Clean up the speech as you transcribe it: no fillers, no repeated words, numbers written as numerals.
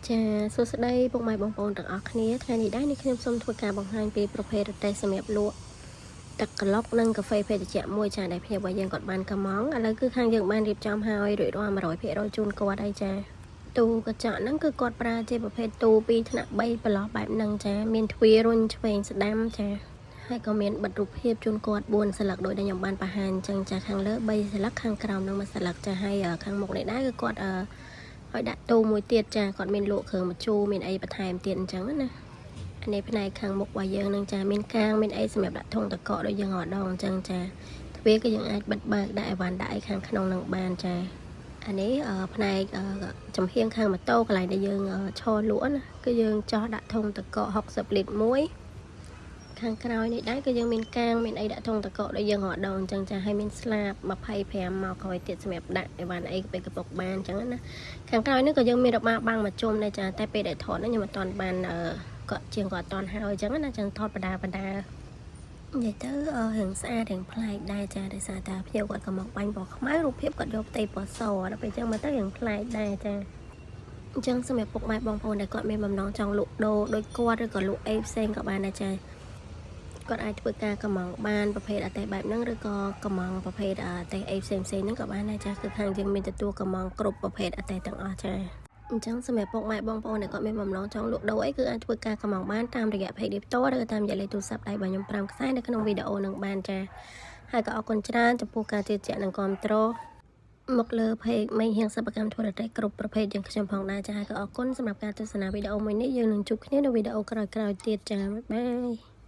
ចាសួស្តីពុកម៉ែបងប្អូនទាំងអស់គ្នាថ្ងៃនេះដែរនេះខ្ញុំសូមធ្វើការបង្ហាញពីប្រភេទរទេះសម្រាប់លក់ទឹកក្លុកនិងកាហ្វេភេទជ្ជៈមួយចាដែលភ្ញៀវរបស់យើងគាត់បានកម្មងឥឡូវគឺខាងយើងបានរៀបចំហើយរួចរាល់ 100% ជូនគាត់ហើយចាទូកញ្ចក់ហ្នឹងគឺគាត់ប្រើជាប្រភេទទូ2ថ្នាក់3ប្រឡោះបែបហ្នឹងចាមានទ្វាររុញឆ្វេងស្ដាំចាហើយក៏មានបិទរូបភាពជូនគាត់4សន្លឹកដោយដែលខ្ញុំបានបង្ហាញអញ្ចឹងចាខាងលើ3សន្លឹកខាងក្រោមនឹង1សន្លឹកចាហើយខាងមុខនេះដែរគឺគាត់ឲ្យដាក់ទូមួយទៀតចាគាត់មានលក់គ្រឿងម្ជូរមានអីបន្ថែមទៀតអញ្ចឹងណាអានេះផ្នែកខាងមុខរបស់យើងនឹងចាមានកាងមានអីសម្រាប់ដាក់ធុងតកកដូចយើងអត់ដងអញ្ចឹងចាទ្វារគឺយើងអាចបិទបើកដាក់អីវ៉ាន់ដាក់អីខាងក្នុងនឹងបានចាអានេះផ្នែកចំហៀងខាងម៉ូតូកន្លែងដែលយើងឈរលក់ណាគឺយើងចោះដាក់ធុងតកក60លីត្រមួយខាងក្រោយនេះដែរគឺយើងមានកាងមានអីដាក់ធុងតកកដូចយើងរត់ដងអញ្ចឹងចាហើយមានស្លាប25មកក្រោយទៀតសម្រាប់ដាក់អីវ៉ាន់អីទៅកពុកបានអញ្ចឹងណាខាងក្រោយនេះក៏យើងមានរបាំងបាំងមកជុំដែរចាតែពេលដែលថតនេះខ្ញុំអត់ទាន់បានគាត់ជាងគាត់អត់ទាន់ហើយអញ្ចឹងណាចឹងថតបដានិយាយទៅរៀងស្អាតរៀងប្លែកដែរចាដោយសារតែភ្ញៀវគាត់ក៏មកបាញ់ពណ៌ខ្មៅរូបភាពគាត់យកផ្ទៃពណ៌សដល់ពេលអញ្ចឹងមើលទៅរៀងប្លែកដែរចាអញ្ចឹងសម្រាប់ពុកម៉ែបងប្អូនដែលគាត់មានបំណងចង់លក់ដូរដូចគាត់ឬក៏លក់អីផ្សេងក៏បានដែរចាគាត់អាចធ្វើការកម្មងបានប្រភេទអតេបែបហ្នឹងឬក៏កម្មងប្រភេទអតេអីផ្សេងហ្នឹងក៏បានដែរចាគឺខាងយើងមានទទួលកម្មងគ្រប់ប្រភេទអតេទាំងអស់ចាអញ្ចឹងសម្រាប់ពុកម៉ែបងប្អូនដែលគាត់មានបំណងចង់លក់ដូរអីគឺអាចធ្វើការកម្មងបានតាមរយៈ page ផ្ទាល់ឬតាមរយៈលេខទូរស័ព្ទដៃរបស់ខ្ញុំ5ខ្សែនៅក្នុងវីដេអូនឹងបានចាហើយក៏អរគុណច្រើនចំពោះការជឿជាក់និងគាំទ្រមកលើ page មេហៀងសិប្បកម្មធ្វើរទេះគ្រប់ប្រភេទយើងខ្ញុំផងដែរចាហើយក៏អរគុណសម្រាប់ការទស្សនាវីដេអូមួយនេះយើងនឹងជួបគ្នានៅវីដេអូក្រោយៗទៀតចាបាយបាយ